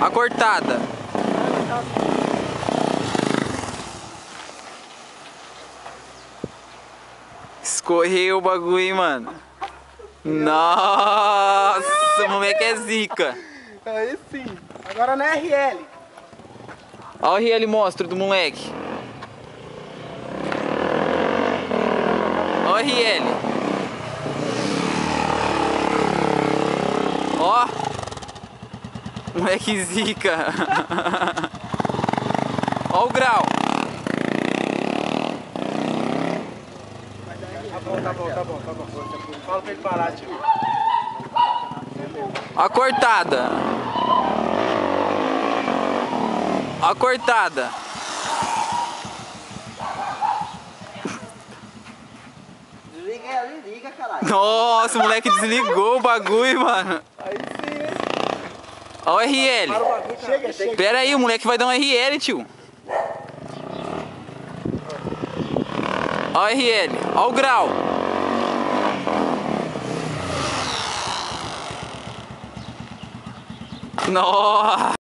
A cortada. Escorreu o bagulho, hein, mano. Nossa, o moleque é zica. Aí sim. Agora na RL. Olha o RL monstro do moleque. Olha o RL. Ó. Moleque zica. Olha o grau. Tá bom. Fala pra ele parar, tio. A cortada. A cortada. Desliga aí, liga, caralho. Nossa, o moleque desligou o bagulho, mano. Aí sim, hein? Olha o RL. Para o bagulho, chega. Pera aí, o moleque vai dar um RL, tio. Olha o RL. Olha o grau. Nossa.